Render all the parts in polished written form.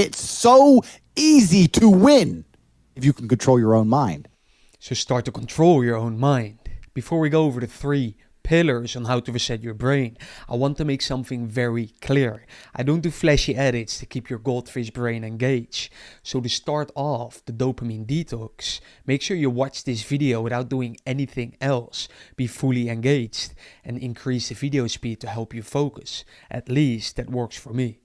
It's so easy to win if you can control your own mind. So start to control your own mind. Before we go over the 3 pillars on how to reset your brain, I want to make something very clear. I don't do flashy edits to keep your goldfish brain engaged. So to start off the dopamine detox, make sure you watch this video without doing anything else. Be fully engaged and increase the video speed to help you focus. At least that works for me.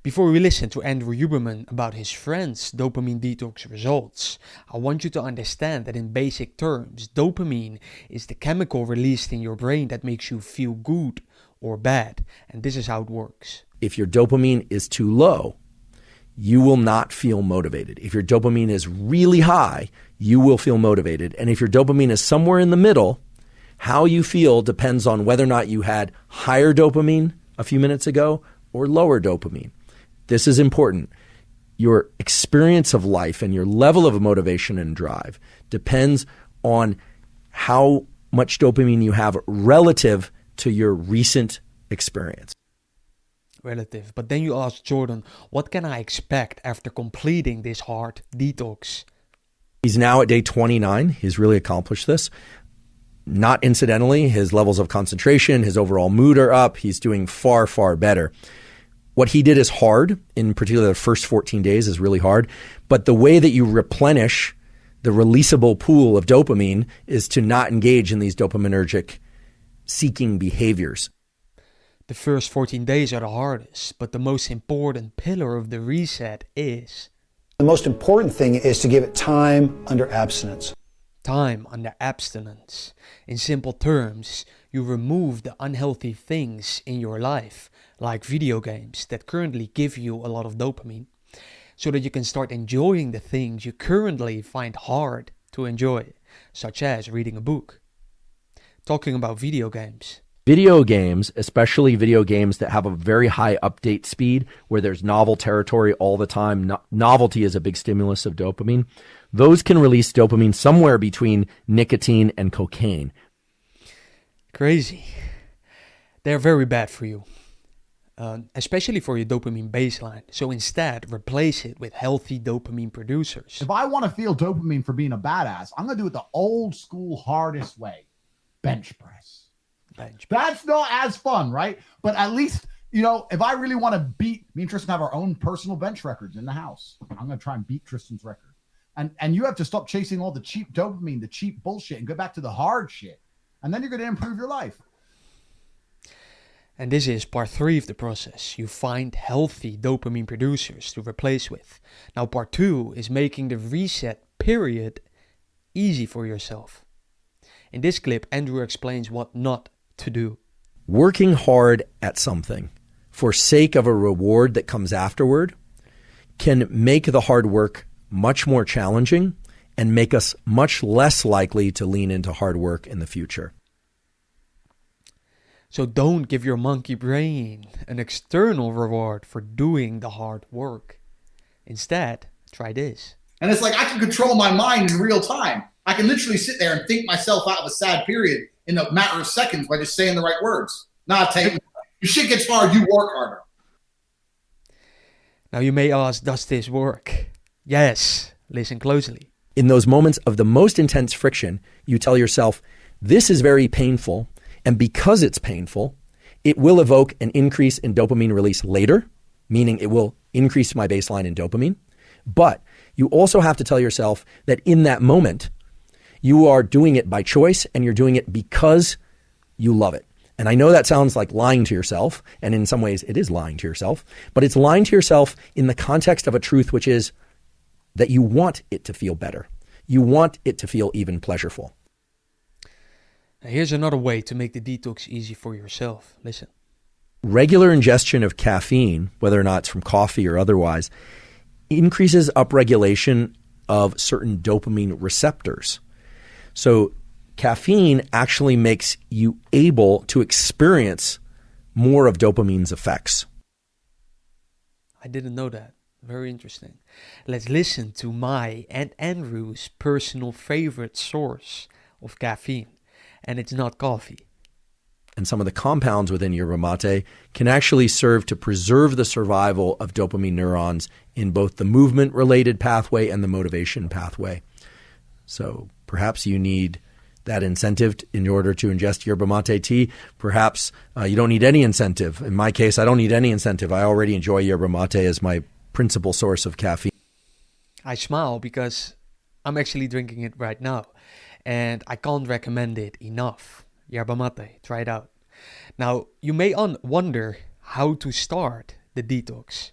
Before we listen to Andrew Huberman about his friend's dopamine detox results, I want you to understand that in basic terms, dopamine is the chemical released in your brain that makes you feel good or bad. And this is how it works. If your dopamine is too low, you will not feel motivated. If your dopamine is really high, you will feel motivated. And if your dopamine is somewhere in the middle, how you feel depends on whether or not you had higher dopamine a few minutes ago or lower dopamine. This is important. Your experience of life and your level of motivation and drive depends on how much dopamine you have relative to your recent experience. Relative. But then you ask Jordan, what can I expect after completing this hard detox? He's now at day 29. He's really accomplished this. Not incidentally, his levels of concentration, his overall mood are up. He's doing far, far better. What he did is hard. In particular, the first 14 days is really hard. But the way that you replenish the releasable pool of dopamine is to not engage in these dopaminergic seeking behaviors. The first 14 days are the hardest, but the most important pillar of the reset is... The most important thing is to give it time under abstinence. Time under abstinence. In simple terms, you remove the unhealthy things in your life, like video games that currently give you a lot of dopamine, so that you can start enjoying the things you currently find hard to enjoy, such as reading a book. Talking about video games. Video games, especially video games that have a very high update speed, where there's novel territory all the time. Novelty is a big stimulus of dopamine. Those can release dopamine somewhere between nicotine and cocaine. Crazy. They're very bad for you, especially for your dopamine baseline. So instead, replace it with healthy dopamine producers. If I want to feel dopamine for being a badass, I'm going to do it the old school, hardest way. Bench press. That's not as fun, right? But at least, you know, if I really want to beat, me and Tristan have our own personal bench records in the house. I'm going to try and beat Tristan's record. And you have to stop chasing all the cheap dopamine, the cheap bullshit, and go back to the hard shit. And then you're going to improve your life. And this is part 3 of the process. You find healthy dopamine producers to replace with. Now part 2 is making the reset period easy for yourself. In this clip, Andrew explains what not to do. Working hard at something for sake of a reward that comes afterward can make the hard work much more challenging and make us much less likely to lean into hard work in the future. So don't give your monkey brain an external reward for doing the hard work. Instead, try this. And it's like I can control my mind in real time. I can literally sit there and think myself out of a sad period in a matter of seconds by just saying the right words. Nah, Tate, your shit gets hard, you work harder. Now you may ask, does this work? Yes, listen closely. In those moments of the most intense friction, you tell yourself, this is very painful, and because it's painful, it will evoke an increase in dopamine release later, meaning it will increase my baseline in dopamine. But you also have to tell yourself that in that moment, you are doing it by choice and you're doing it because you love it. And I know that sounds like lying to yourself, and in some ways it is lying to yourself, but it's lying to yourself in the context of a truth, which is that you want it to feel better. You want it to feel even pleasureful. Now here's another way to make the detox easy for yourself. Listen. Regular ingestion of caffeine, whether or not it's from coffee or otherwise, increases upregulation of certain dopamine receptors. So caffeine actually makes you able to experience more of dopamine's effects. I didn't know that. Very interesting. Let's listen to my and Andrew's personal favorite source of caffeine. And it's not coffee. and some of the compounds within yerba mate can actually serve to preserve the survival of dopamine neurons in both the movement-related pathway and the motivation pathway. So perhaps you need that incentive in order to ingest yerba mate tea. Perhaps you don't need any incentive. In my case, I don't need any incentive. I already enjoy yerba mate as my principal source of caffeine. I smile because I'm actually drinking it right now, and I can't recommend it enough. Yerba mate, try it out. Now, you may wonder how to start the detox.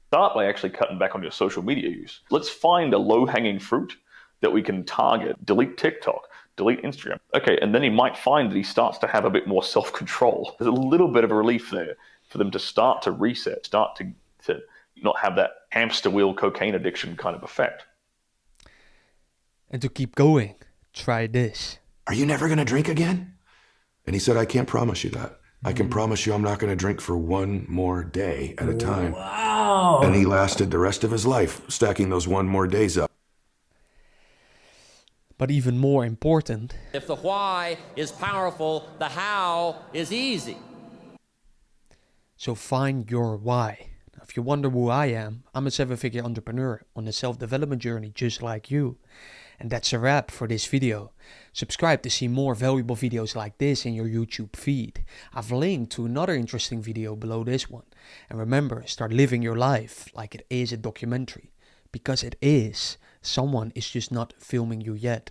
Start by actually cutting back on your social media use. Let's find a low-hanging fruit that we can target. Delete TikTok, delete Instagram. Okay, and then he might find that he starts to have a bit more self-control. There's a little bit of a relief there for them to start to reset, start to not have that hamster wheel cocaine addiction kind of effect. And to keep going, try this. Are you never going to drink again? And he said, I can't promise you that. I can promise you I'm not going to drink for one more day at a time. Wow. And he lasted the rest of his life stacking those one more days up. But even more important, If the why is powerful, the how is easy. so find your why. If you wonder who I am, I'm a 7-figure entrepreneur on a self-development journey just like you. And that's a wrap for this video. Subscribe to see more valuable videos like this in your YouTube feed. I've linked to another interesting video below this one. And remember, start living your life like it is a documentary. Because it is. Someone is just not filming you yet.